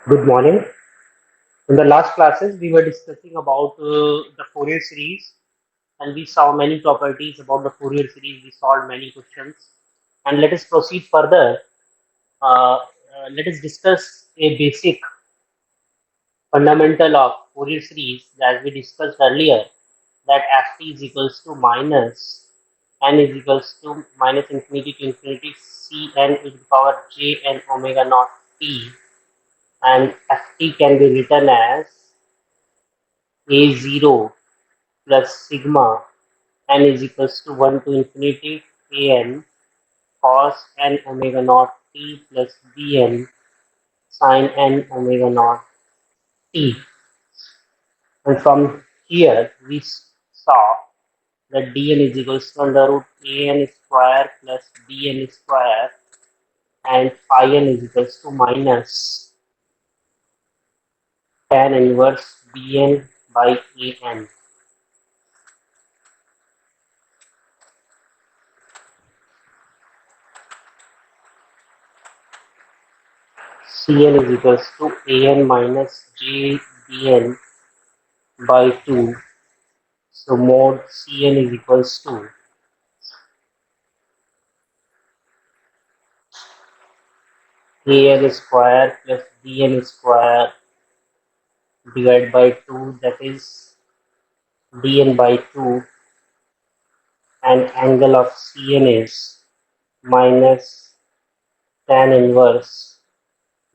Good morning. In the last classes, we were discussing about the Fourier series, and we saw many properties about the Fourier series. We solved many questions, and let us proceed further. Let us discuss a basic fundamental of Fourier series, as we discussed earlier, that ft is equals to minus n is equals to minus infinity to infinity cn e to the power j n omega naught t, and ft can be written as a0 plus sigma n is equals to 1 to infinity an cos n omega naught t plus bn sin n omega naught t. And from here we saw that dn is equals to under root an square plus bn square, and phi n is equals to minus tan inverse bn by an. Cn is equals to an minus j bn by 2. So mod Cn is equals to an square plus bn square divided by 2, that is dn by 2, and angle of Cn is minus tan inverse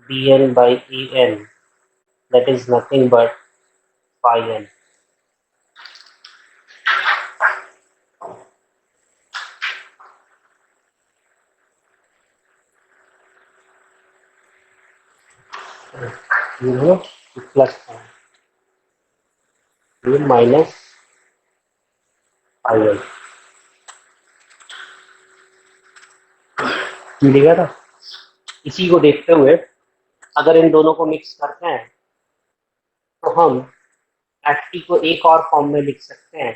bn by an, that is nothing but phi n. You know, plus minus phi n. मिलेगा ना? इसी को देखते हुए अगर इन दोनों को mix करते हैं तो हम एफ टी को एक और फॉर्म में लिख सकते हैं,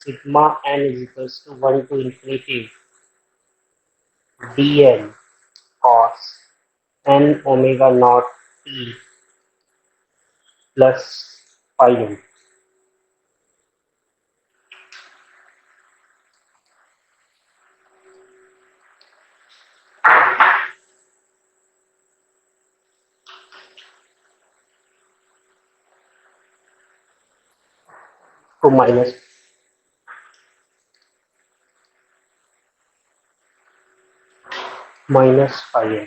sigma n is equals to 1 to infinity dn cos n omega naught t plus phi n. तो माइनस phi n.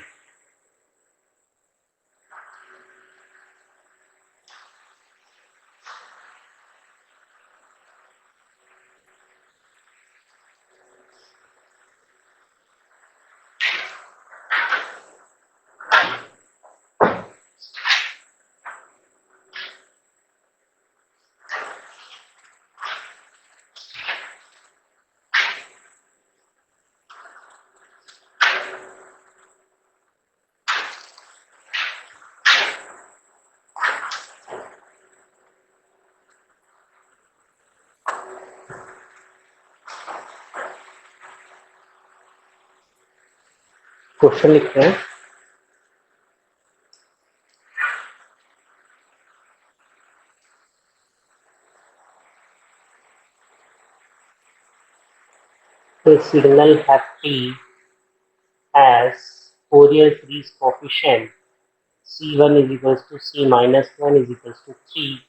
क्वेश्चन लिखते हैं, the signal ft has Fourier series coefficient c1 is equals to c minus 1 is equals to 3,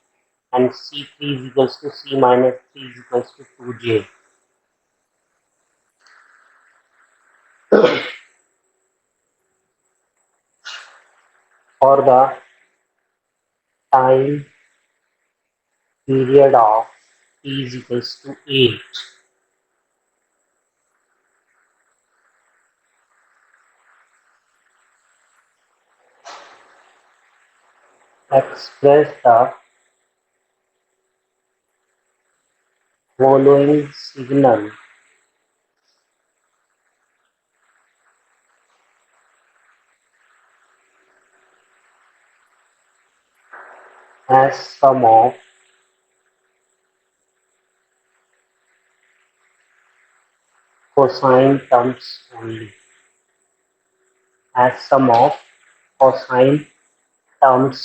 and c3 is equals to c minus 3 is equals to 2j. For the time period of t is equals to 8, express the following signal as sum of cosine terms only, as sum of cosine terms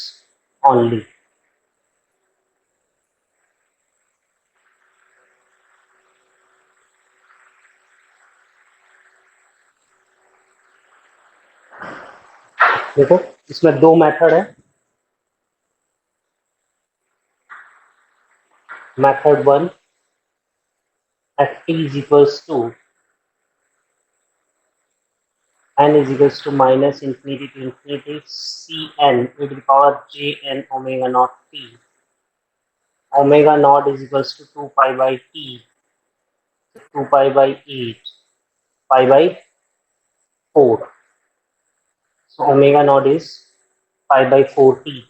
only. देखो इसमें दो method है. Method one, ft is equals to n is equals to minus infinity to infinity cn e to the power jn omega naught t. Omega naught is equals to 2 pi by t, 2 pi by 8, pi by 4. So omega naught is pi by 4t.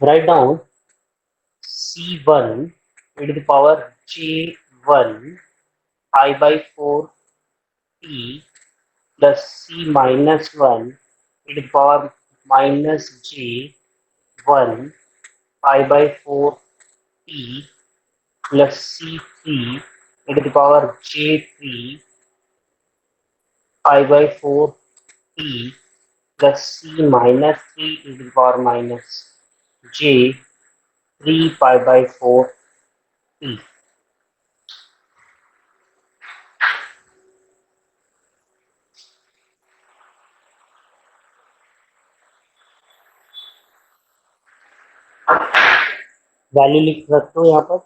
Write down c1 e to the power j1 pi by 4t plus c minus 1 e to the power minus j1 pi by 4t plus c3 e to the power j3 pi by 4t plus c minus 3 e to the power minus j3 pi by 4t. Value लिख सकते हो यहाँ पर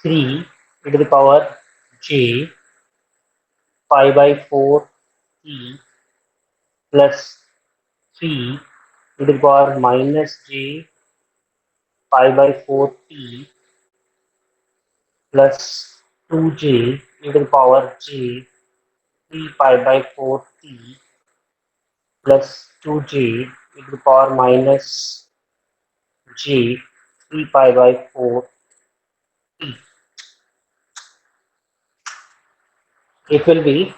3 e to the power j pi by 4t plus 3 e to the power minus j pi by 4t plus 2j e to the power j 3 pi by 4t plus 2j e to the power minus j 3 pi by 4t. It will be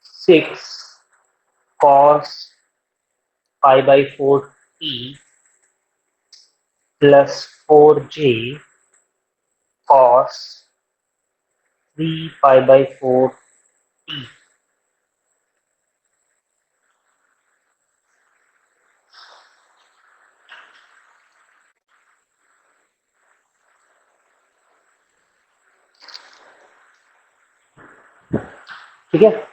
6 cos pi by 4t plus 4j cos 3 pi by 4t. ठीक है.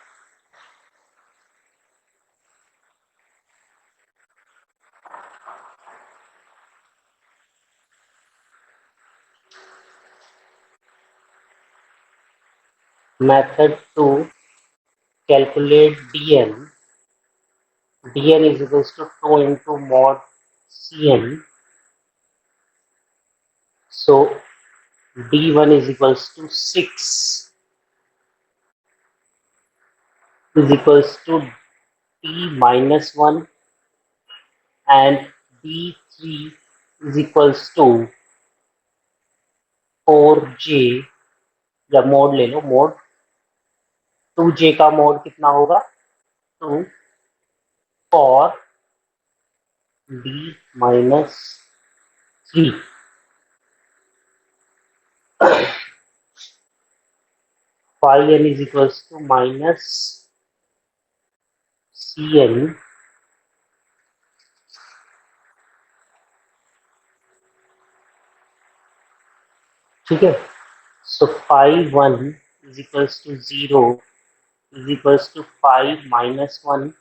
Method 2, calculate dn. dn is equals to 2 into mod cn. So d1 is equals to 6 is equals to t minus 1 and d3 is equals to 4j. या mode ले लो, mode 2j का mode कितना होगा 2 और d minus 3. phi n is equals to minus cn. ठीक है. So phi 1 is equals to 0 is equals to phi minus 1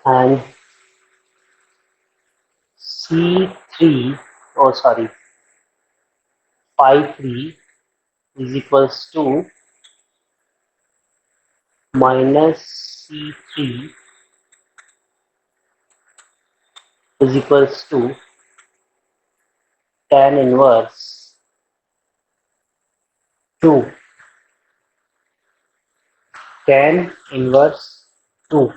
and C3, oh sorry, phi 3 is equals to minus C3 is equals to tan inverse 2. Tan inverse 2.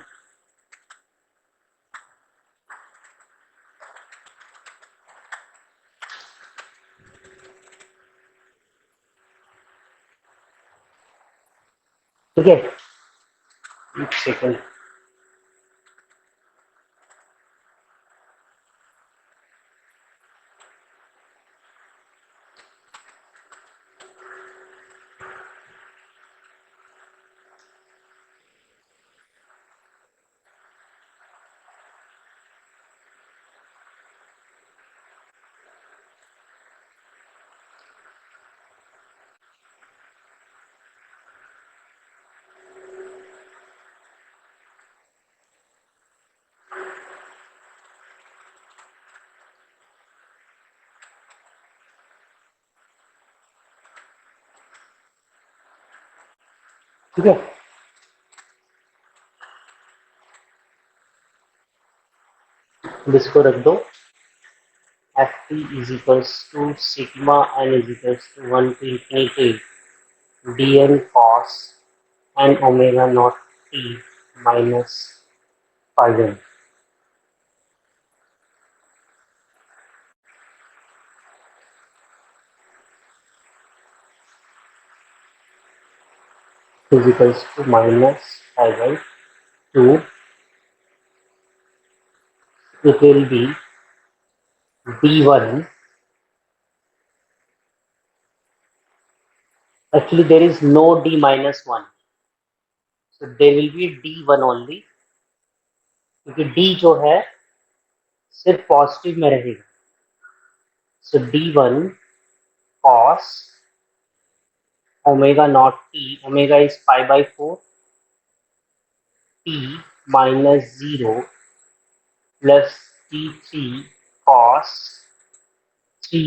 ठीक है, एक second. ठीक है, इसको रख दो। F T is equals to sigma n is equals to 1 to infinity dn cos n omega naught t minus phi n is equals to minus pi by 2. It will be d1. Actually there is no d minus 1, so there will be d1 only, क्योंकि d जो है सिर्फ positive में रहेगा। सो d1 cos omega naught t, omega is pi by 4, t minus 0 plus t3 cos 3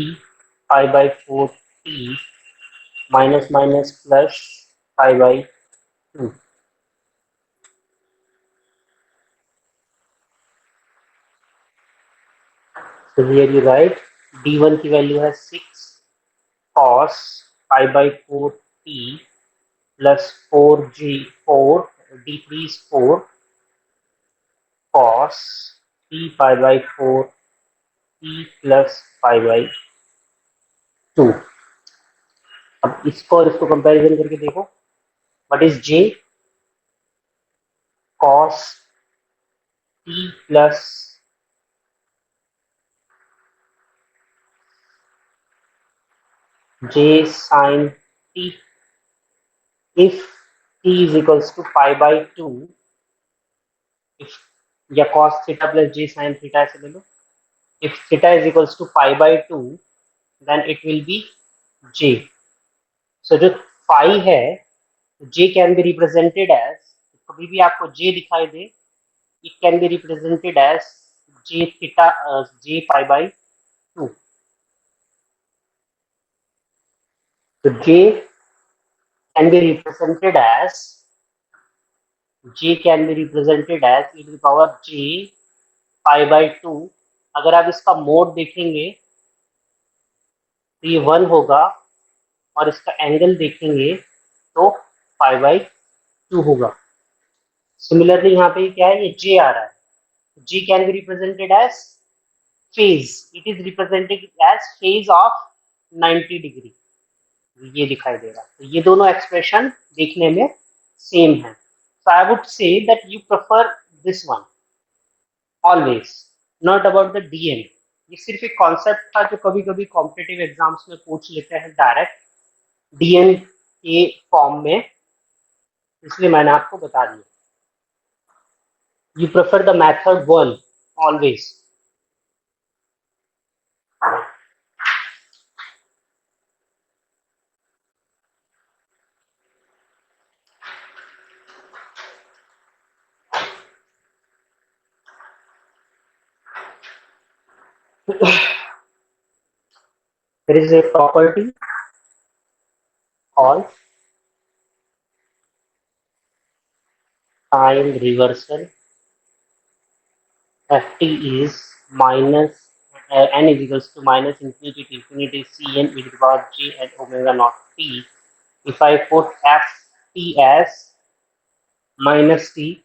pi by 4 t minus minus plus pi by 2. So here you write d1 की value है 6 cos pi by 4 t plus 4 d3 is 4 cos t pi by 4 t plus pi by 2. अब इसको और इसको comparison करके देखो, what is j? cos t plus j sin t. If t is equals to pi by 2, if या cos theta plus j sin theta ऐसे ले लो, if theta is equals to pi by 2, then it will be j. So जो phi है, j can be represented as, कभी भी आपको j दिखाई दे, it can be represented as j theta, j pi by 2. So j can be represented as e to the power j pi by 2. अगर आप इसका mode देखेंगे तो ये 1 होगा, और इसका एंगल देखेंगे तो पाई बाई 2 होगा। सिमिलरली यहाँ पे क्या है, ये j आ रहा है, j can be represented as phase, it is represented as phase of 90 degree, ये दिखाई दे रहा है। तो ये दोनों एक्सप्रेशन देखने में सेम है। So I would say that you prefer this one always, not about the dn। ये सिर्फ एक कॉन्सेप्ट था जो कभी कभी कॉम्पिटिटिव एग्जाम्स में पूछ लेते हैं डायरेक्ट dn के फॉर्म में, इसलिए मैंने आपको बता दिया। You prefer the method 1 always. There is a property called time reversal. Ft is minus n is equals to minus infinity to infinity Cn e to the power j and omega naught t. If I put Ft as minus t,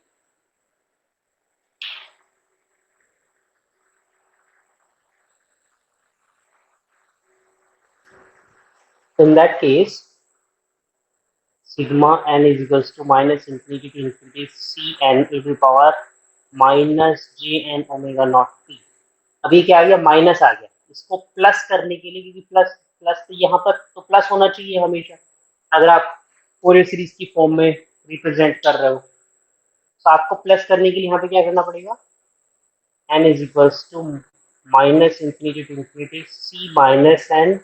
In that case, sigma n is equals to minus infinity to infinity c n e to the power minus j n omega not t। अभी क्या आ गया, minus आ गया। इसको plus करने के लिए, क्योंकि plus plus तो यहाँ पर तो प्लस होना चाहिए हमेशा, अगर आप फोरियर सीरीज की फॉर्म में रिप्रेजेंट कर रहे हो, तो आपको प्लस करने के लिए यहाँ पे क्या करना पड़ेगा, n is equals to minus infinity to infinity c minus n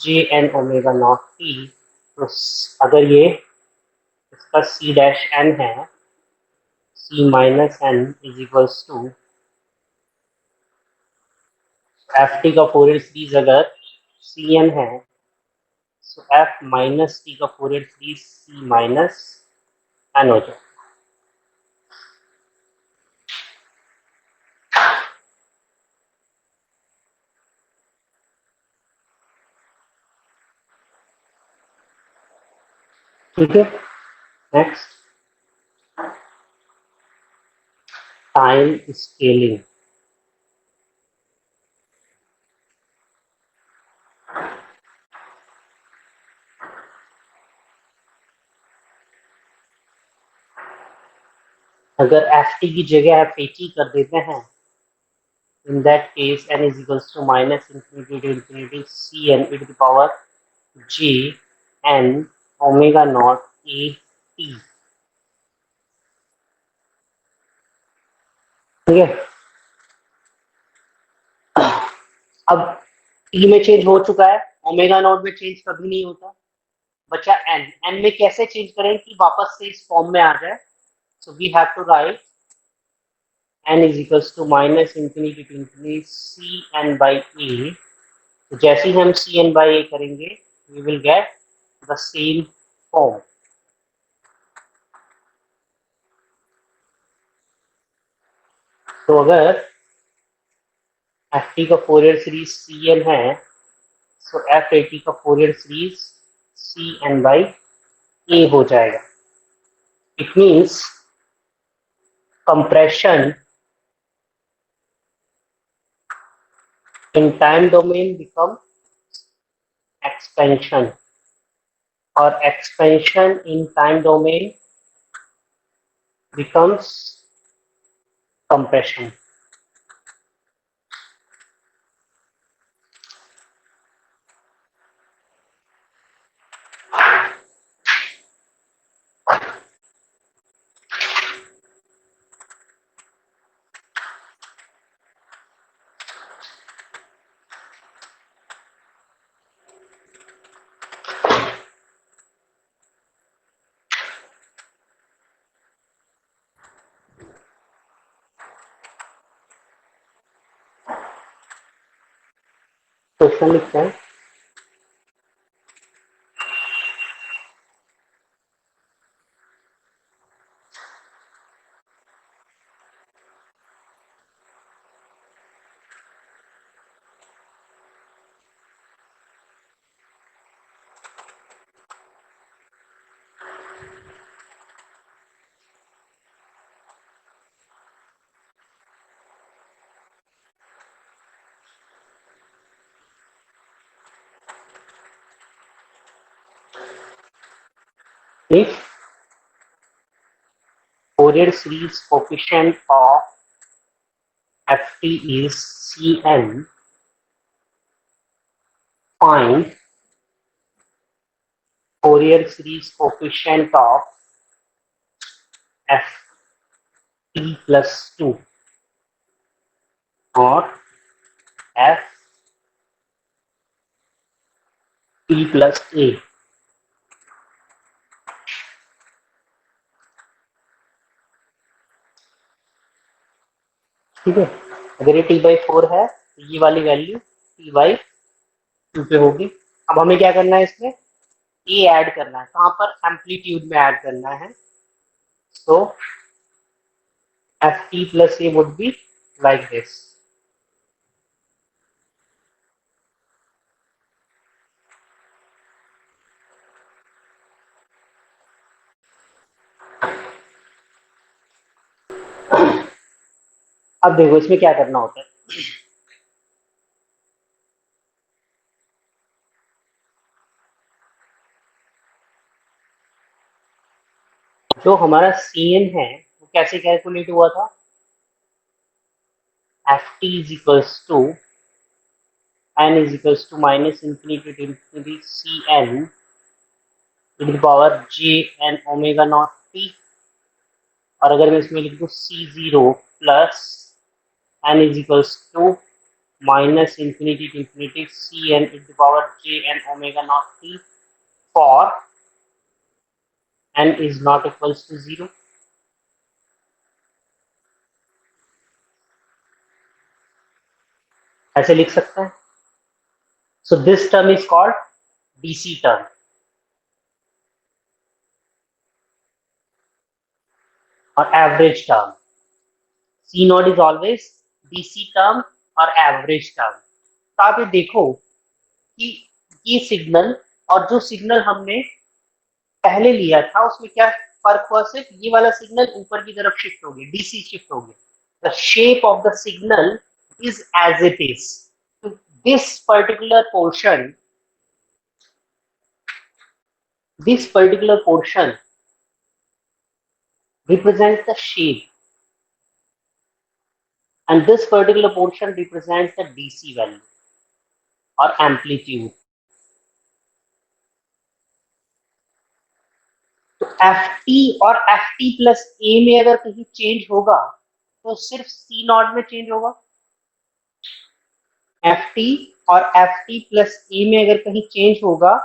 j n omega not t. तो अगर ये इसका c डैश n है, c minus n is equals to f T का फोरियर सीरीज अगर सी एन है, तो f minus t का Fourier series c minus n हो जाए। ठीक है, नेक्स्ट, टाइम स्केलिंग। अगर एफ टी की जगह आप एच ई कर देते हैं, इन that case n is equals to minus infinity to infinity c n e to the power j n omega not a t. ठीक है, अब टी में चेंज हो चुका है, ओमेगा नॉट में चेंज कभी नहीं होता, बचा एन। एन में कैसे चेंज करें कि वापस से इस फॉर्म में आ जाए, so we have to write n is equals to minus infinity to infinity c n by a। तो जैसे ही हम सी एन बाई ए करेंगे, we will get the same form. तो अगर एफ टी का फोरियर सीरीज सी एन है, तो F A T का Fourier series C N by A हो जाएगा। It means compression in time domain become expansion, और expansion in time domain becomes compression। Question लिखते हैं, if Fourier series coefficient of ft is cn, find Fourier series coefficient of ft plus 2 or ft plus a। ठीक है, अगर ये T by four है तो ये वाली वैल्यू टी बाई टू पे होगी। अब हमें क्या करना है, इसमें ए ऐड करना है, कहाँ पर, एम्पलीट्यूड में ऐड करना है। तो F T plus A would be like this. अब देखो इसमें क्या करना होता है, जो हमारा Cn है वो कैसे कैलकुलेट हुआ था? Ft is equals to n is equals to minus infinity to infinity Cn to the power j n omega naught t, और अगर मैं इसमें लिख दूं C0 plus n is equals to minus infinity to infinity Cn to the power j n omega naught t for n is not equals to 0. ऐसे लिख सकते हैं. So this term is called DC term. और average term. C not is always DC term और average term. तो आप ये देखो कि ये सिग्नल और जो सिग्नल हमने पहले लिया था उसमें क्या फर्क हुआ? सिर्फ ये वाला सिग्नल ऊपर की तरफ शिफ्ट हो गया, डीसी शिफ्ट हो गया. The shape of the signal is as it is. This particular portion, this particular portion represents the shape and this particular portion represents the DC value or amplitude. तो Ft और Ft plus ए में अगर कहीं change होगा तो सिर्फ सी not में change होगा. Ft और Ft प्लस ए में अगर कहीं चेंज होगा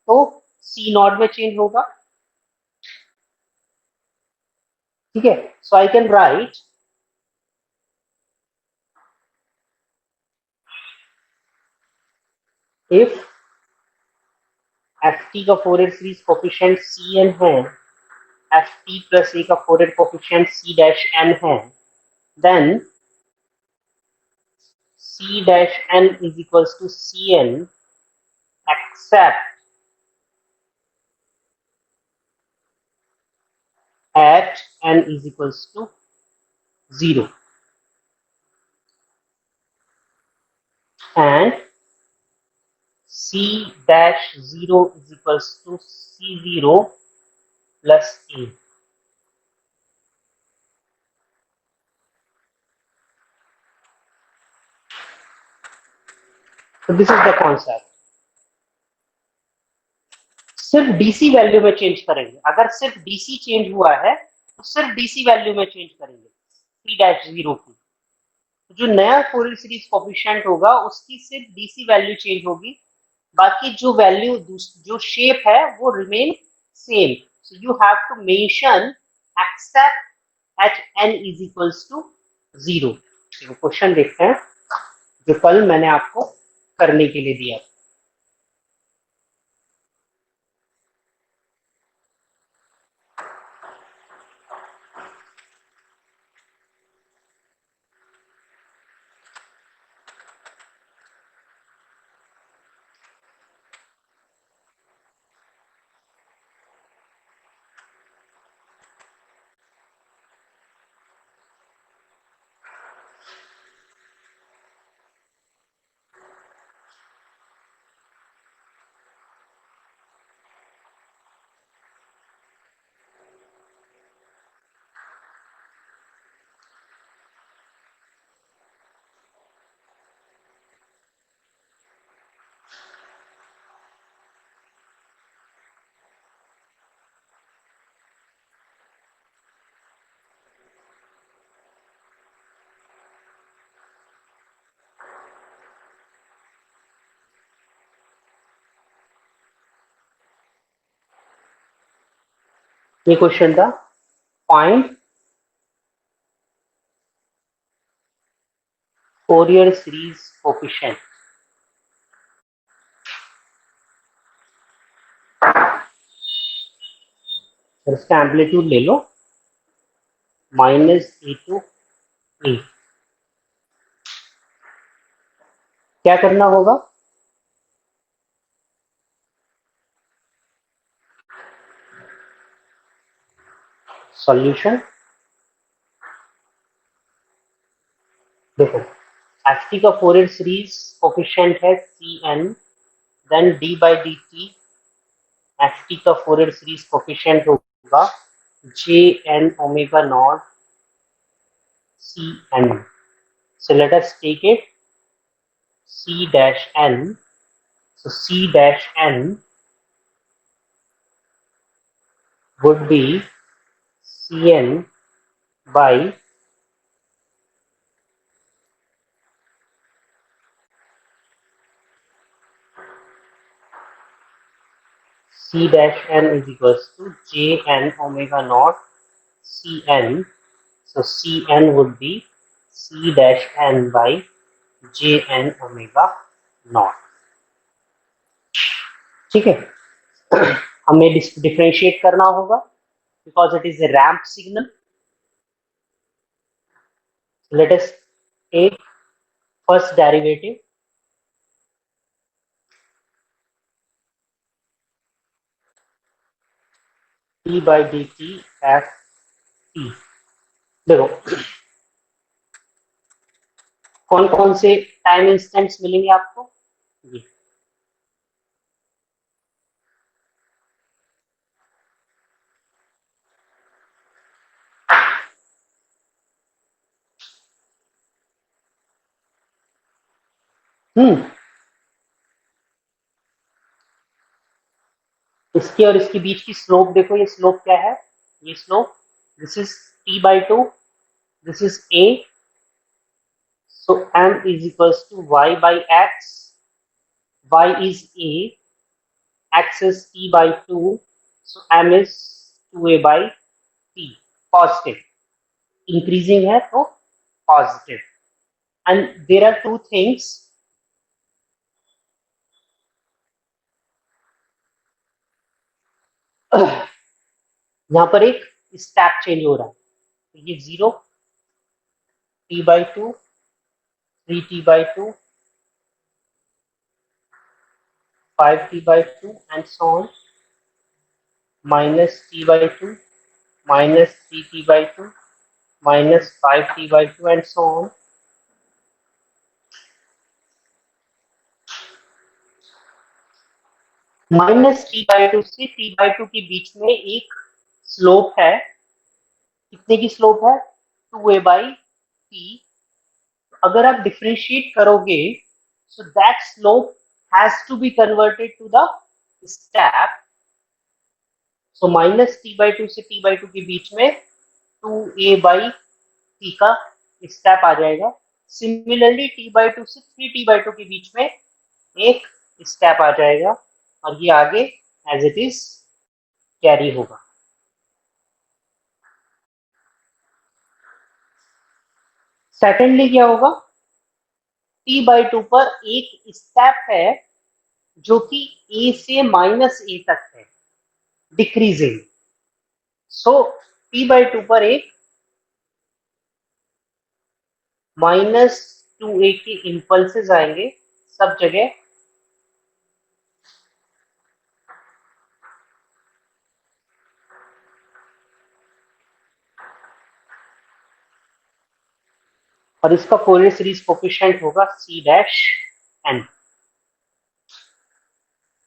तो सी नॉट में चेंज होगा. ठीक है. So I can write if Ft का फोरियर सीरीज कोफिशिएंट Cn है, Ft प्लस ए का Fourier coefficient C dash n है, then C dash n is equals to Cn except at n is equals to 0 and C dash 0 is equals to C0 plus A. So this is the concept. सिर्फ DC value में change करेंगे. अगर सिर्फ DC change हुआ है तो सिर्फ DC value में चेंज करेंगे C dash 0 की. जो नया फोरियर सीरीज कोफिशिएंट होगा उसकी सिर्फ डीसी वैल्यू चेंज होगी, बाकी जो वैल्यू जो शेप है वो remain same. So you have to mention except at n is equals to 0. Question देखते हैं जो कल मैंने आपको करने के लिए दिया. ये क्वेश्चन था, फाइंड फोरियर सीरीज कोफिशिएंट. इसका एम्पलीट्यूड ले लो -a to a. क्या करना होगा? सॉल्यूशन देखो, Ft का फोरियर सीरीज कोफिशिएंट है Cn, then d by dt Ft का फोरियर सीरीज कोफिशिएंट होगा Jn omega naught Cn. So let us take it C dash n. So C dash n would be Cn by C dash n is equals to Jn omega naught Cn. So Cn would be C dash n by Jn omega naught. ठीक है, हमें differentiate करना होगा because it is a ramp signal. Let us take first derivative. T by dt at t. देखो कौन कौन से time instants मिलेंगे आपको, ये इसके और इसके बीच की स्लोप देखो, ये स्लोप क्या है, ये slope, this is t by 2, this is a, so m is equals to y by x, y is a, x is t by 2, so m is 2a by t, positive, increasing है तो positive. And there are two things, यहाँ पर एक step change हो रहा है, तो ये 0, t by 2, 3t by 2, 5t by 2 and so on, minus t by 2, minus 3t by 2, minus 5t by 2 and so on. Minus t by two से t by two के बीच में एक स्लोप है, कितने की स्लोप है, 2a बाई टी. अगर आप डिफरेंशिएट करोगे so that slope has to be converted to the step. So minus t by two से टी बाई टू के बीच में 2a बाई टी का स्टेप आ जाएगा. सिमिलरली टी बाई टू से 3t बाई टू के बीच में एक स्टेप आ जाएगा और ये आगे एज इट इज कैरी होगा. सेकेंडली क्या होगा, t बाई टू पर एक स्टेप है जो कि a से माइनस a तक है, decreasing. So t by two पर एक माइनस 2a के इंपल्सेस आएंगे सब जगह, और इसका फोरियर सीरीज कोफिशिएंट होगा c dash n.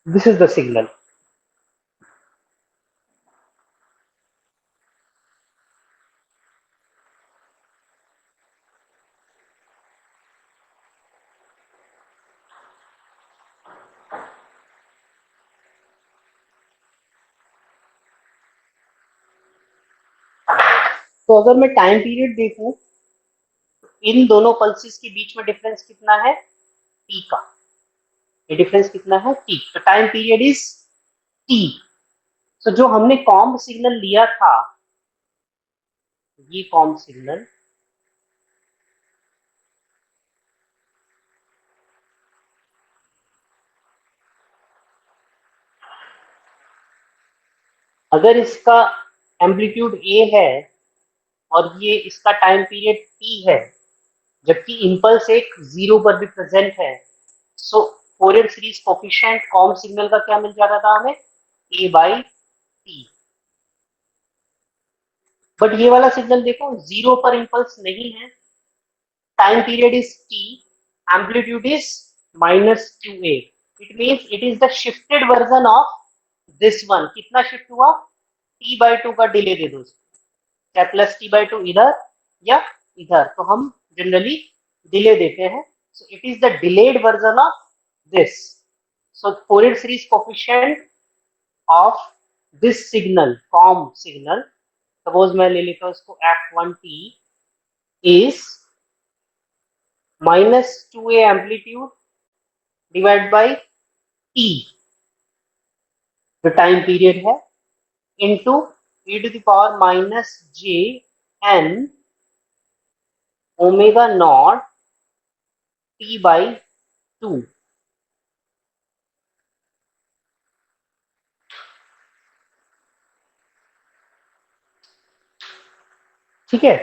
This is the signal. तो अगर मैं टाइम पीरियड देखूं, इन दोनों पल्सेस के बीच में डिफरेंस कितना है, t का, ये डिफरेंस कितना है, t. तो टाइम पीरियड इज t. तो जो हमने कॉम्ब सिग्नल लिया था, ये कॉम्ब सिग्नल अगर इसका एम्पलीट्यूड a है और ये इसका टाइम पीरियड t है, जबकि इंपल्स एक 0 पर भी प्रेजेंट है, so Fourier series coefficient comb signal का क्या मिल जाता था हमें, a बाई टी. बट ये वाला सिग्नल देखो 0 पर इंपल्स नहीं है, time period is t, amplitude is minus 2a. It means it is the shifted version of this one. कितना शिफ्ट हुआ, t/2 का डिले दे दो, चाहे प्लस t/2 इधर या इधर, तो हम जनरली डिले देते हैं. So it is the delayed version of this. So Fourier series coefficient of this signal, com signal, suppose मैं ले लेता हूँ इसको f1t, is -2a amplitude divide by t, जो टाइम पीरियड है, into e to the power minus j n omega naught t by 2. ठीक है.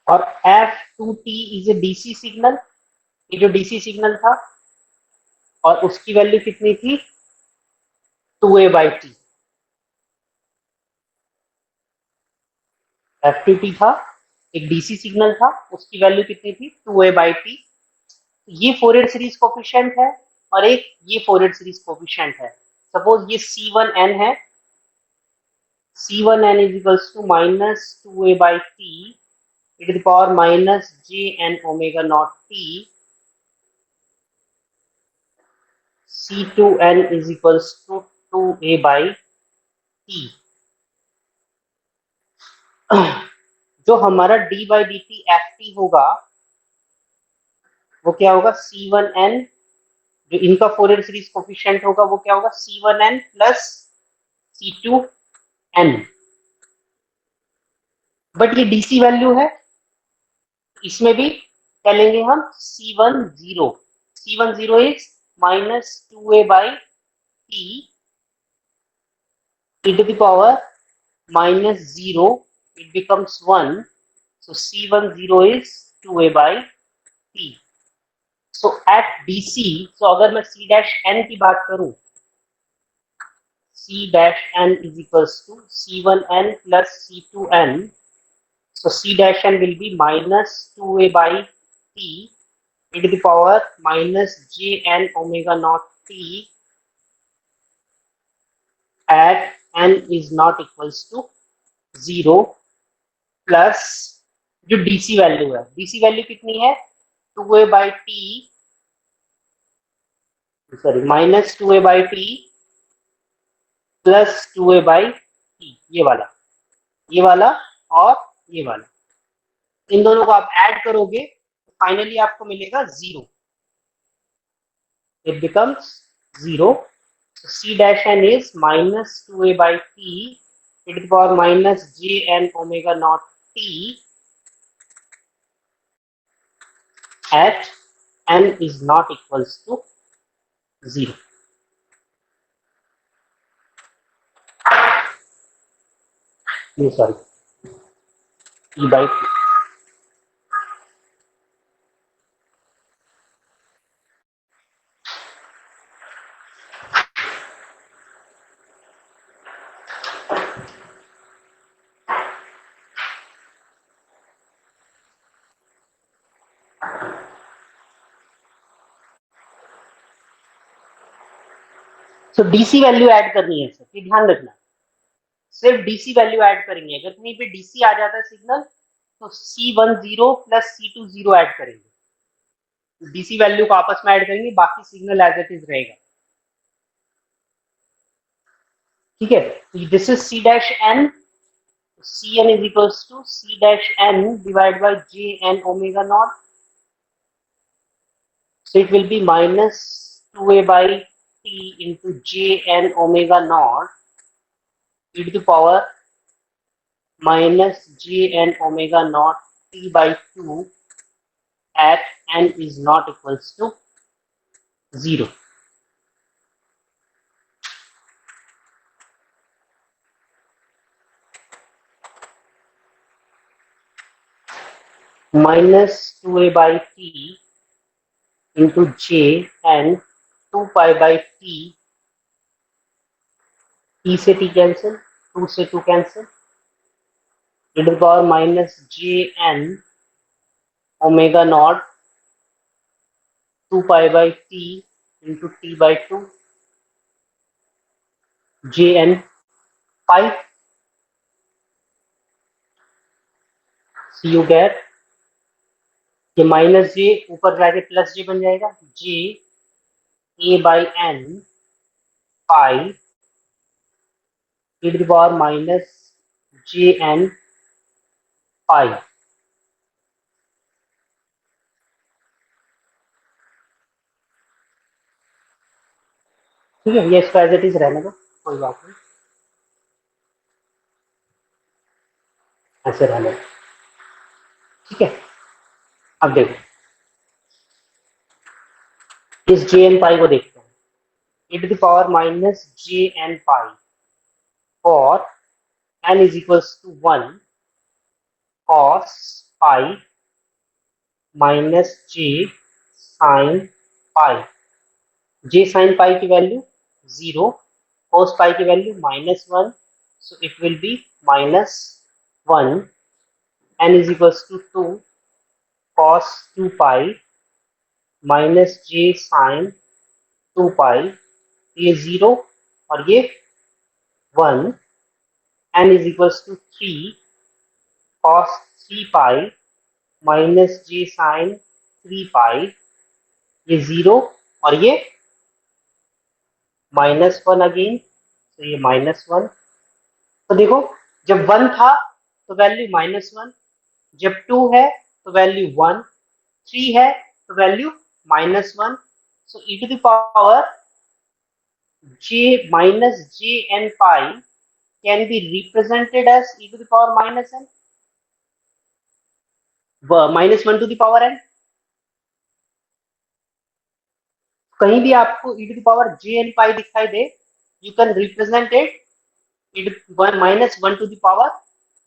और f2t is a DC signal. ये जो डीसी सिग्नल था और उसकी वैल्यू कितनी थी, 2a/t. f2t था, एक डीसी सिग्नल था, उसकी वैल्यू कितनी थी, 2a/t. ये फोरियर सीरीज कोफिशिएंट है और एक ये फोरियर सीरीज कोफिशिएंट है. सपोज ये c1n है, c1n is equals to minus 2a/t e to the power minus j n omega naught t. c2n is equals to 2a/t. जो हमारा d/dt ft होगा वो क्या होगा, c1n, जो इनका फोरियर सीरीज कोफिशिएंट होगा वो क्या होगा, c1n प्लस c2n. बट ये डीसी वैल्यू है, इसमें भी क्या लेंगे हम, c10. c10 is minus 2a/t e to the power minus 0, it becomes 1. So c10 is 2a/t. So at dc, so अगर मैं c dash n की बात करूं, c dash n is equals to c1n plus c2n. So c dash n will be minus 2a/t e to the power minus j n omega naught t at n is not equals to 0 plus जो DC value है, DC value कितनी है, 2a/t, sorry minus 2a/t plus 2a/t, ये वाला और ये वाला, इन दोनों को आप ऐड करोगे तो फाइनली आपको मिलेगा 0. It becomes 0. c dash n is minus 2a/t e to the power minus j n omega naught t at n is not equals to 0. Sorry, e/t. So DC value add करनी है sir, ये ध्यान रखना, सिर्फ DC value add करेंगे. अगर कहीं पे डीसी आ जाता है सिग्नल तो c10 प्लस c20 ऐड करेंगे, डीसी वैल्यू को आपस में ऐड करेंगे, बाकी सिग्नल एज इट इज रहेगा. ठीक है, this is c dash n, cn is equals to c dash n divide by j n omega not. So it will be minus 2a/t into j n omega naught e to the power minus j n omega naught t by 2 at n is not equals to 0. minus 2a by t into j and 2 pi by t, t से t cancel, 2 से 2 cancel, e to the power minus j n omega naught 2 pi by t into t by 2 j n pi. So you get ये minus J ऊपर जाके plus J बन जाएगा, J A by N pi e to the power minus J N pi. ठीक है, ये इसको as it is रहने दो, कोई बात नहीं, ऐसे रहने दो. ठीक है, अब देखो इस जे एन पाई को देखते हैं. e to the power minus J N pi और n is equals to 1 cos pi minus j sin pi. j sin pi की वैल्यू 0, cos pi की value -1, so it will be -1. n is equals to 2 cos 2 pi minus j sin 2 pi, ये 0 और ये 1. n is equals to 3 cos 3 pi minus j sin 3 pi, ये 0 और ये -1 again, तो ये -1. तो देखो जब 1 था तो वैल्यू -1, जब 2 है तो वैल्यू 1, 3 है तो value -1. So e to the power j minus j n pi can be represented as e to the power minus n, -1 to the power n. कहीं भी आपको e to the power j n pi दिखाई दे, you can represent it -1 to the power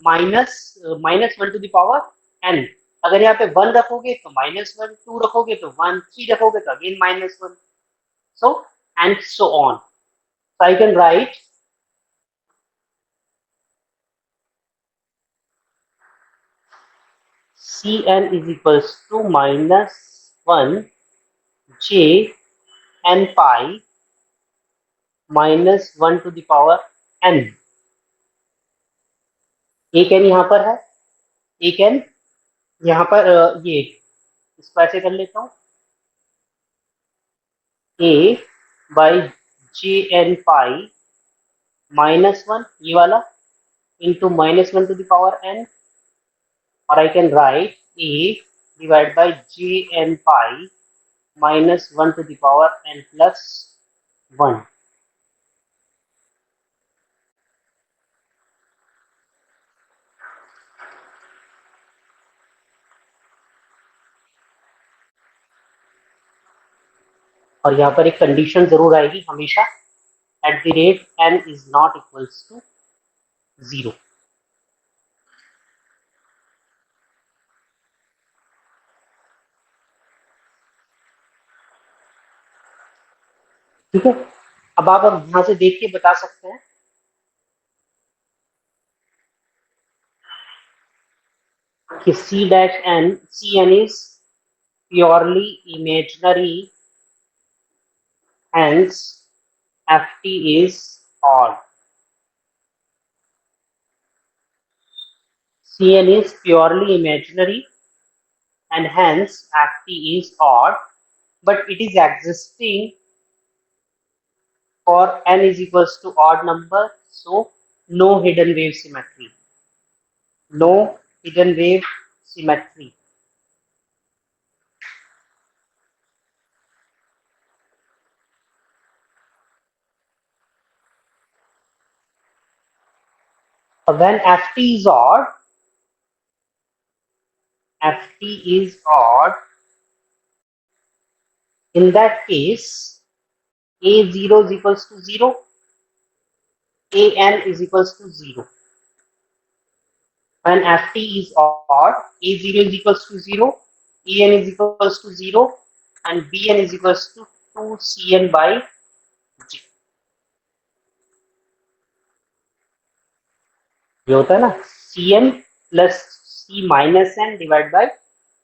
-1 to the power n. अगर यहाँ पे 1 रखोगे तो -1, 2 रखोगे तो 1, 3 रखोगे तो again -1, so and so on. So I can write Cn is equals to -1 j n pi -1 to the power n. एक n यहाँ पर है, एक n यहाँ पर, ये इसको ऐसे कर लेता हूँ, a by J N pi -1 ये वाला into -1 to the power n, और I can write a divide by J N pi -1 to the power n plus 1. और यहाँ पर एक कंडीशन जरूर आएगी हमेशा, at the rate n is not equals to 0. ठीक है, अब आप यहाँ से देख के बता सकते हैं कि Cn is purely imaginary, hence ft is odd. Cn is purely imaginary and hence ft is odd, but it is existing for n is equals to odd number, so no hidden wave symmetry. No hidden wave symmetry. When ft is odd, in that case a0 is equals to 0, an is equals to 0. when ft is odd, a0 is equals to 0, en is equals to 0 and bn is equals to 2cn by g. ये होता है ना cn plus c minus n divide by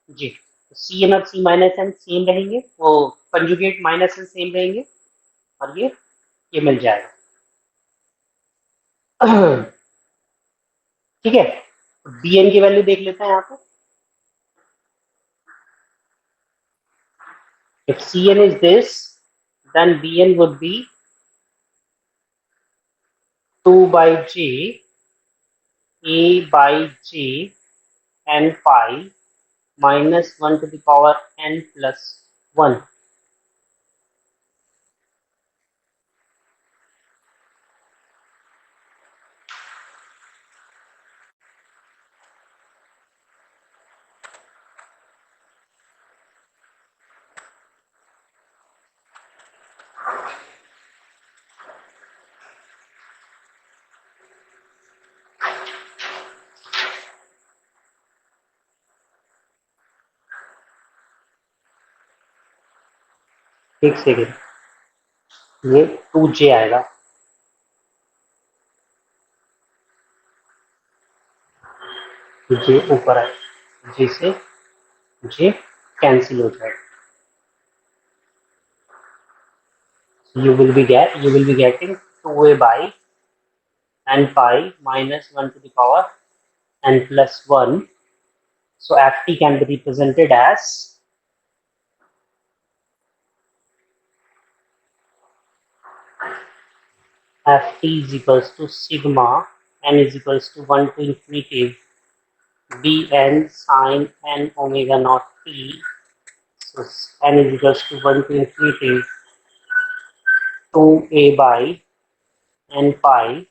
j. C n और c minus N same रहेंगे, वो conjugate minus N same रहेंगे और ये मिल जाएगा। ठीक है, बी एन की वैल्यू देख लेते हैं यहाँ पे। If C N is this then B N would be 2 by J A by J N pi minus 1 to the power N plus 1। एक सेकेंड, ये 2j आएगा, जे ऊपर आएगा, जे से जे कैंसिल हो जाएगा। You will be getting 2a by n pi minus 1 to the power n plus 1. So ft can be represented as ft is equals to sigma n is equals to 1 to infinity bn sin n omega naught t. So n is equals to 1 to infinity 2a by n pi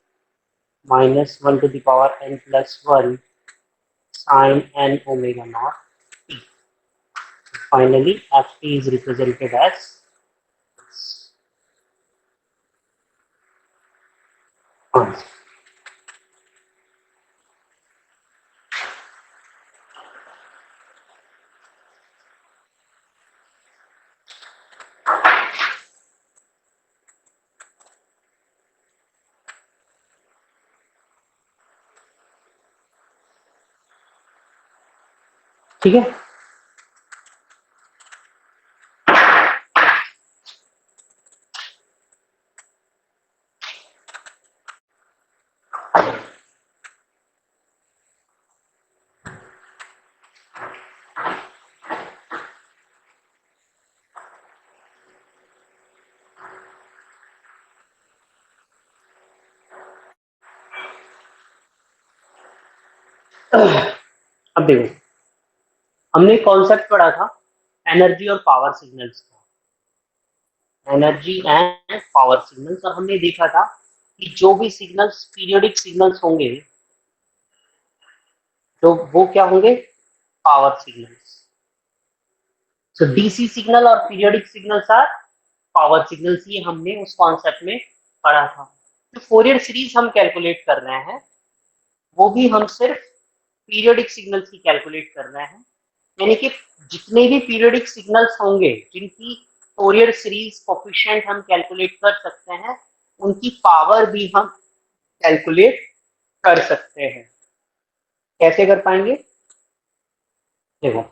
minus 1 to the power n plus 1 sin n omega naught t. Finally, ft is represented as answer. ठीक है, अब देखो, हमने concept पढ़ा था energy और power signals का, energy and power signals, और हमने देखा था कि जो भी सिग्नल्स पीरियोडिक सिग्नल्स होंगे तो वो क्या होंगे, power signals. So DC signal और periodic signals are power signals, ये हमने उस कॉन्सेप्ट में पढ़ा था। जो फोरियर सीरीज हम कैलकुलेट कर रहे हैं वो भी हम सिर्फ पीरियोडिक सिग्नल्स की कैलकुलेट कर रहे हैं, यानी कि जितने भी पीरियोडिक सिग्नल्स होंगे जिनकी फोरियर सीरीज कोफिशिएंट हम कैलकुलेट कर सकते हैं, उनकी पावर भी हम कैलकुलेट कर सकते हैं। कैसे कर पाएंगे, देखो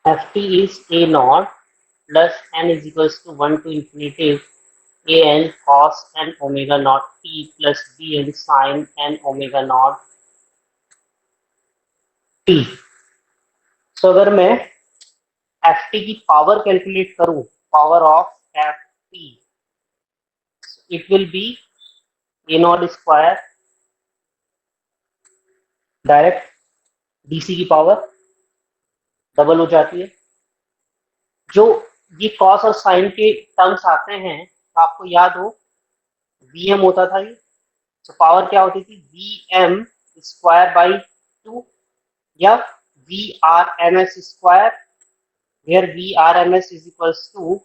ft is a naught plus n is equals to 1 to infinity an cos n omega naught t plus bn sin n omega naught t। सो अगर मैं एफ टी की पावर कैलकुलेट करूं, power of F T, it will be A not square, direct DC की power double हो जाती है। जो ये कॉस और साइन के टर्म्स आते हैं आपको याद हो, वी एम होता था ये, तो पावर क्या होती थी, वी एम स्क्वायर बाई 2 या V R M S square, where V R M S is equals to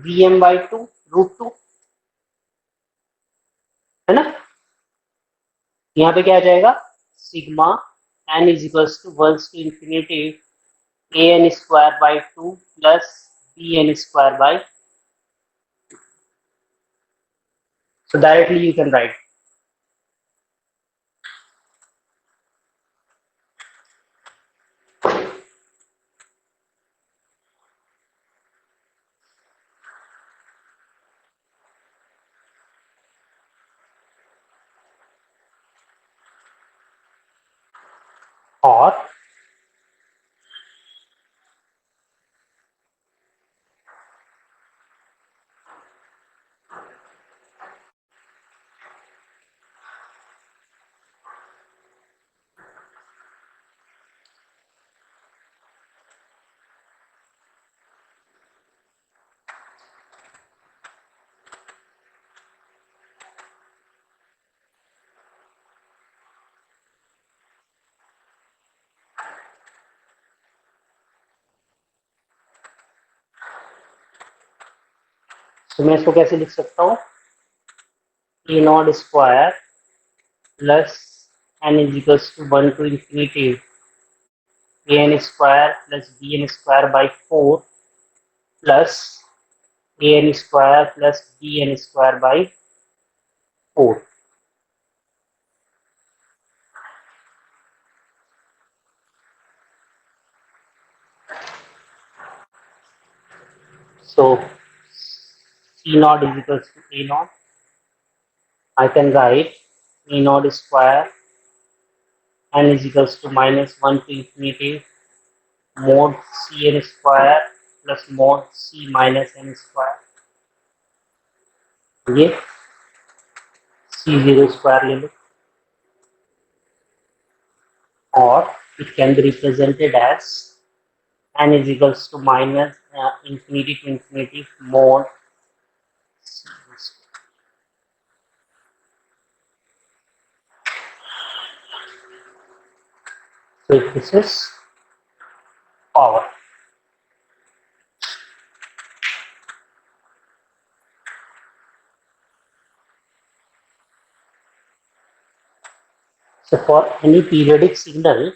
Vm/2 √2 है ना। यहाँ पे क्या आ जाएगा, sigma n is equals to 1 to infinity an² 2 + bn², so directly you can write or तो मैं इसको कैसे लिख सकता हूँ, a0² plus n is equals to 1 to infinity an² + bn² 4 + an² + bn² 4. So C0 is equals to A0. I can write A0² n is equals to -1 to infinity mod Cn² plus mod C minus n². ये C0² ले लो, or it can be represented as n is equals to minus infinity to infinity mod C. So this is power. So for any periodic signal,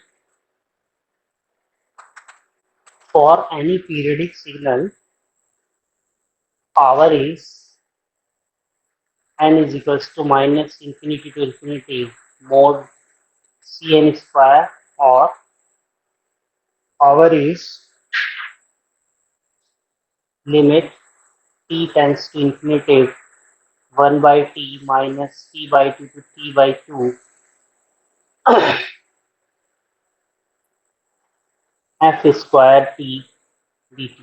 power is n is equals to minus infinity to infinity mod Cn², or power is limit t tends to infinity 1/t minus t/2 to t/2 f² t dt.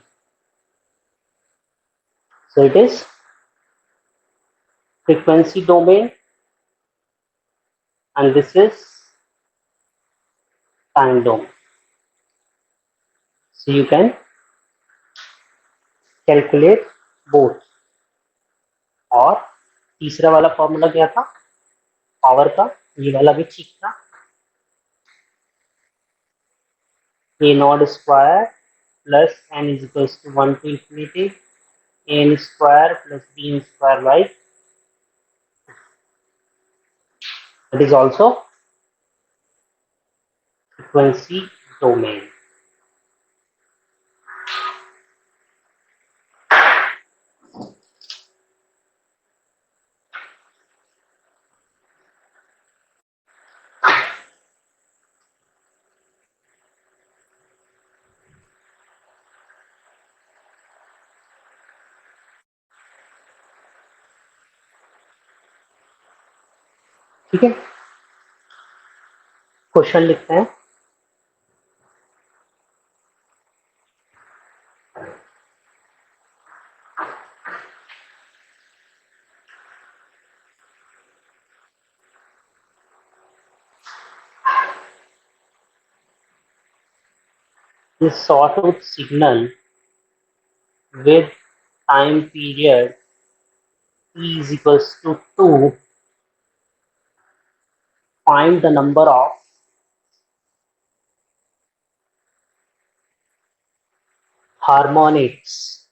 So it is frequency domain and this is time domain. So you can calculate both. और तीसरा वाला formula क्या था power का, ये वाला भी ठीक था, a0² plus n is equals to 1 to infinity an² plus bn². That is also frequency domain. ठीक है, क्वेश्चन लिखते हैं। The sawtooth signal with time period t is equals to 2, find the number of harmonics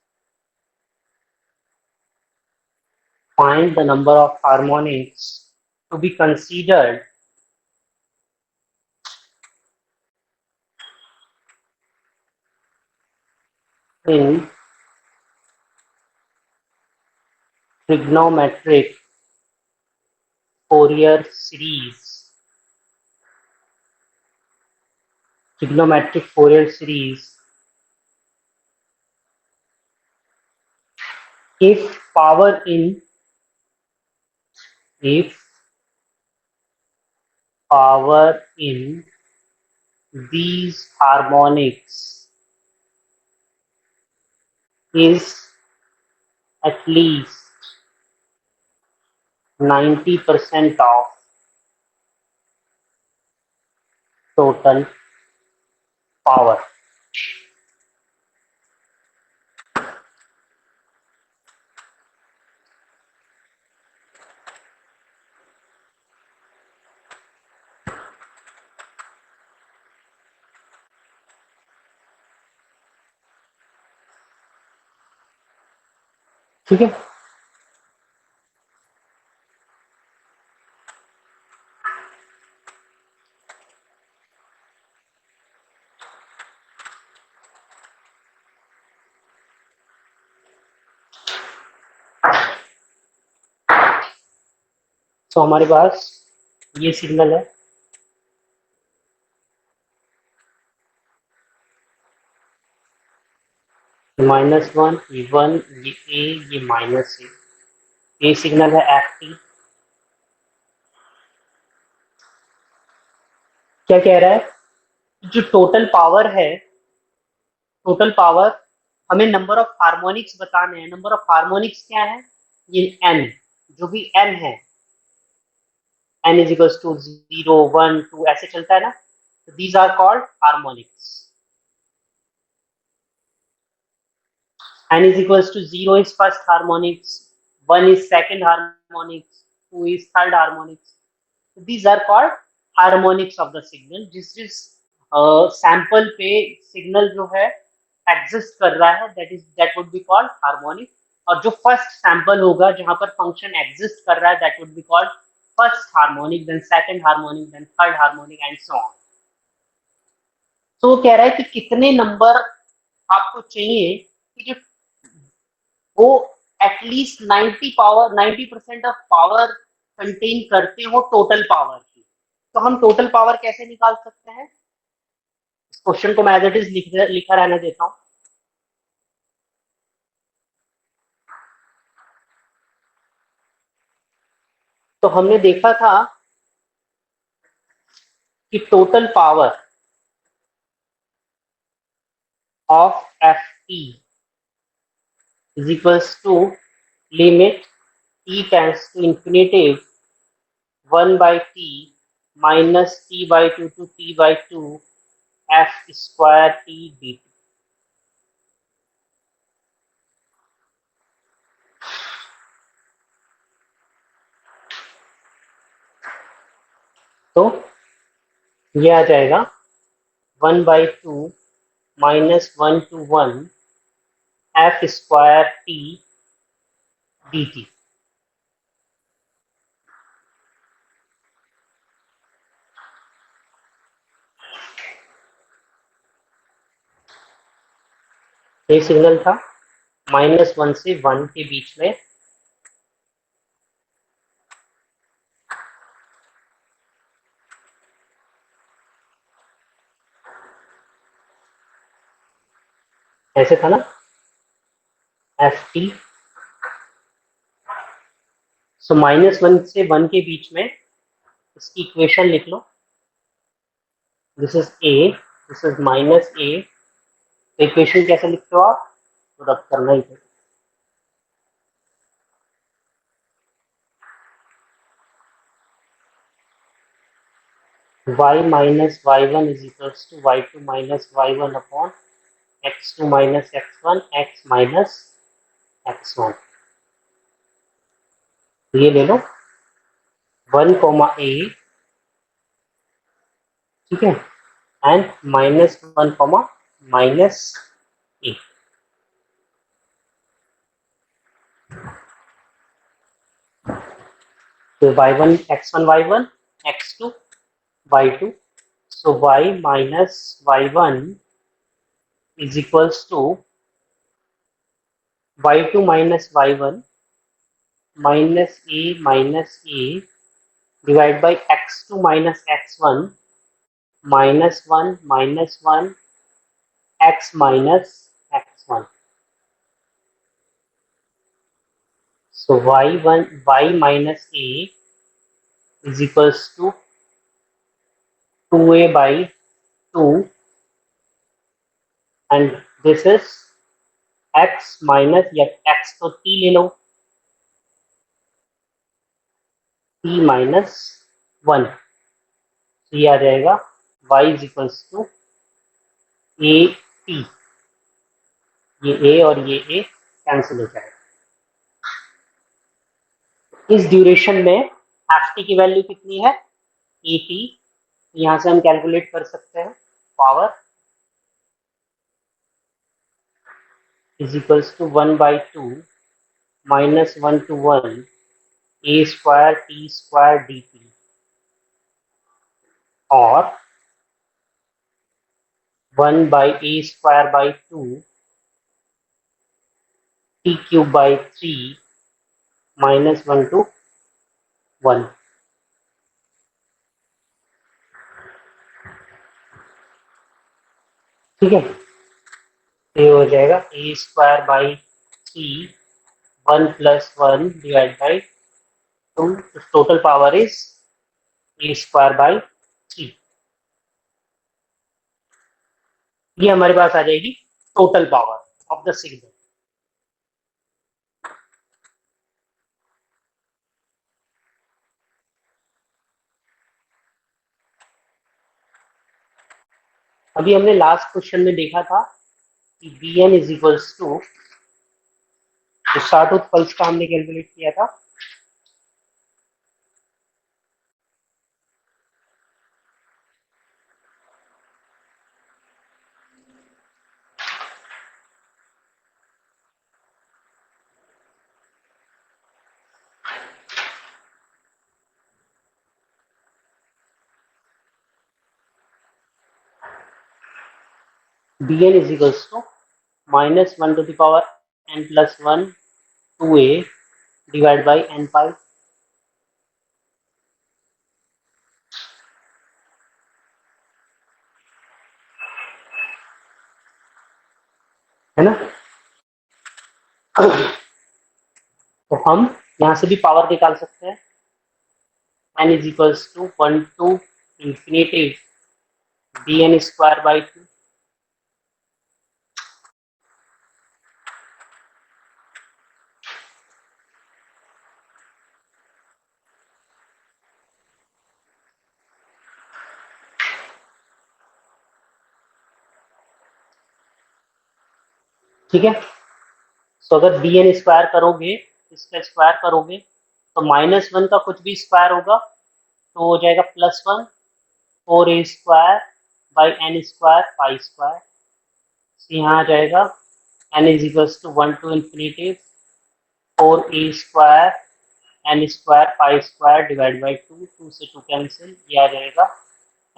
Find the number of harmonics to be considered in trigonometric Fourier series. Trigonometric Fourier series if power in if power in these harmonics is at least 90% of total power. ठीक है, तो हमारे पास ये signal है, -1 ये 1 ये ए ये -a, ये सिग्नल है एफ टी। क्या कह रहा है, जो टोटल पावर है, टोटल पावर हमें नंबर ऑफ हार्मोनिक्स बताने हैं। नंबर ऑफ हार्मोनिक्स क्या है, ये एन, जो भी एन है, एन इज इक्वल टू 0 1 2 ऐसे चलता है ना, these are called harmonics. n is equals to 0 is first harmonics, 1 is second harmonics, 2 is third harmonics. These are called harmonics of the signal, जिस सैंपल पे signal जो है exist कर रहा है, that would be called harmonic. और जो first sample होगा जहां पर फंक्शन एग्जिस्ट कर रहा है, that would be called first harmonic, then second harmonic, then third harmonic and so on. तो वो कह रहा है कि कितने नंबर आपको चाहिए कि जो वो एटलीस्ट 90% ऑफ पावर कंटेन करते हो टोटल पावर की। तो हम टोटल पावर कैसे निकाल सकते हैं, इस क्वेश्चन को मैं एज इट इज लिखा रहने देता हूं। तो हमने देखा था कि total power of F T is equals to limit t tends to infinitive 1 by t minus t by 2 to t by 2 f square t dt। तो ये आ जाएगा 1 by 2 minus 1 to 1 f square t dt। ये signal था -1 से 1 के बीच में। ऐसे था ना, एफ टी। सो -1 से 1 के बीच में इसकी इक्वेशन लिख लो, this is A, this is minus A. Equation कैसे लिखते हो आप, तो रब करना ही है। y minus y1 is equals to y2 minus y1 upon x2 minus x1 x minus x1। ये ले लो 1 कोमा ए, ठीक है, एंड -1 कोमा माइनस ए। तो y1 x1 y1 x2 y2, so y minus y1 is equals to y2 minus y1 minus a divided by x2 minus x1 minus 1 minus 1 x minus x1. So y1 y minus a is equals to 2a by 2, and this is x minus, या x तो t ले लो, t minus 1, तो ये आ जाएगा y is equals to a t, ये a और ये a कैंसिल हो जाएगा। इस ड्यूरेशन में एफ टी की वैल्यू कितनी है, ए टी, यहाँ से हम कैलकुलेट कर सकते हैं, power is equals to 1/2 minus 1 to 1 a square T square D T, और 1 by a square by 2 t cube by 3 minus 1 to 1। ठीक है, ये हो जाएगा a square by 3 1 plus 1 divided by 2, total power is a square by 3। ये हमारे पास आ जाएगी total power of the signal. अभी हमने लास्ट क्वेश्चन में देखा था कि B N is equals to, start with pulse का हमने कैलकुलेट किया था, B N is equals to minus 1 to the power n plus 1 2a divide by n pi, है ना। तो हम यहाँ से भी पावर निकाल सकते हैं, n is equals to 1 to infinity B N square by 2, ठीक है। सो अगर बी एन स्क्वायर करोगे, इसका स्क्वायर करोगे, तो माइनस 1 का कुछ भी स्क्वायर होगा तो हो जाएगा plus 1 4 A square by N square pi square, यहाँ आ जाएगा N is equals to 1 to infinity 4 A square N square pi square divide by 2, 2 से 2 कैंसिल, ये आ जाएगा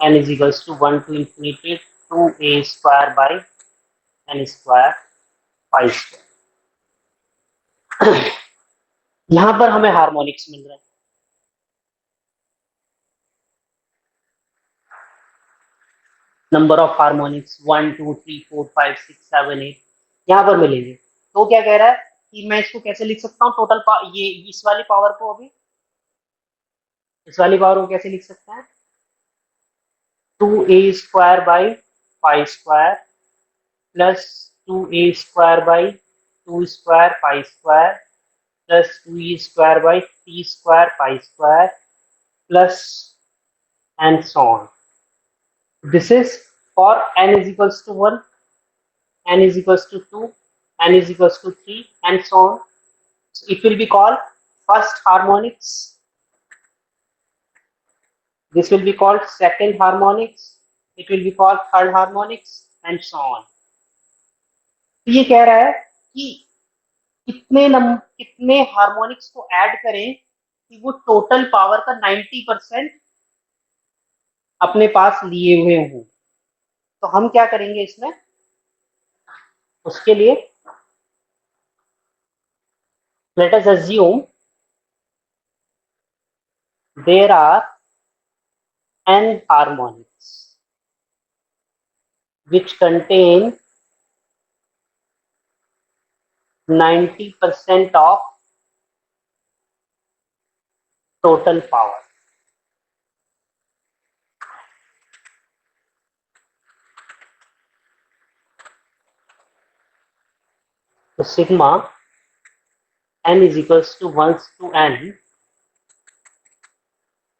N is equals to 1 to infinity 2 A square by N square pi square. यहाँ पर हमें हार्मोनिक्स मिल रहा है, नंबर ऑफ हार्मोनिक्स 1 2 3 4 5 6 7 8 यहाँ पर मिलेंगे। तो क्या कह रहा है कि मैं इसको कैसे लिख सकता हूँ, टोटल ये इस वाली पावर को, अभी इस वाली पावर को कैसे लिख सकते हैं, 2a square by pi square plus 2a square by 2 square pi square plus 2e square by t square pi square plus and so on. This is for n is equals to 1, n is equals to 2, n is equals to 3, and so on. So it will be called first harmonics. This will be called second harmonics. It will be called third harmonics, and so on. तो ये कह रहा है कि कितने harmonics को add करें कि वो टोटल पावर का 90% अपने पास लिए हुए हूं। तो हम क्या करेंगे इसमें, उसके लिए let us assume there are n harmonics which contain 90% of total power. So sigma n is equals to 1 to n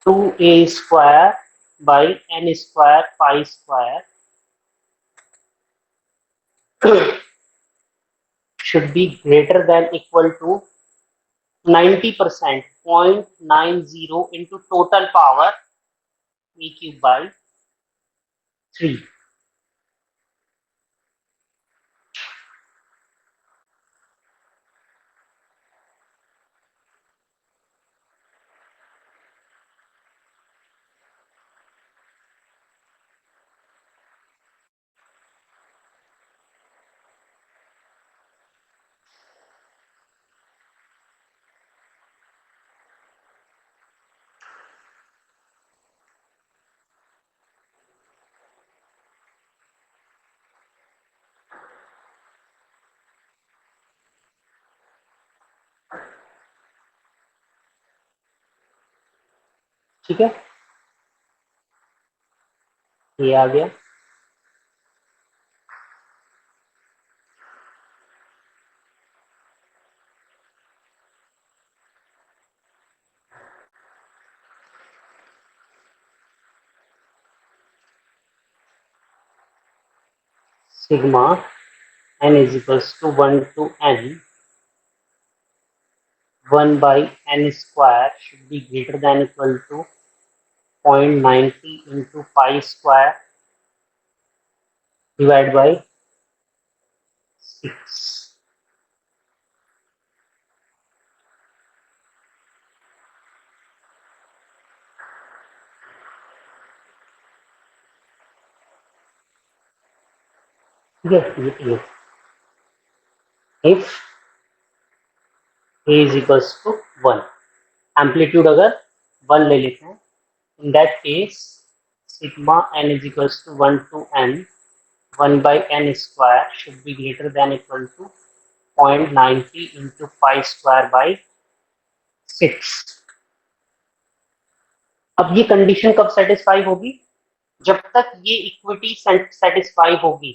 2a square by n square pi square should be greater than equal to 90%, 0.90 into total power e cube by 3. ठीक है, ये आ गया। Sigma n is equals to 1 to n 1 by n square should be greater than equal to 0.90 into pi square divided by 6. ठीक है, ये if a is equals to 1, amplitude अगर 1 ले लेते हैं, in that case sigma n is equals to 1 to n 1 by n square should be greater than equal to 0.90 into pi square by 6. अब ये condition कब सेटिस्फाई होगी, जब तक ये इक्विटी सेटिस्फाई होगी,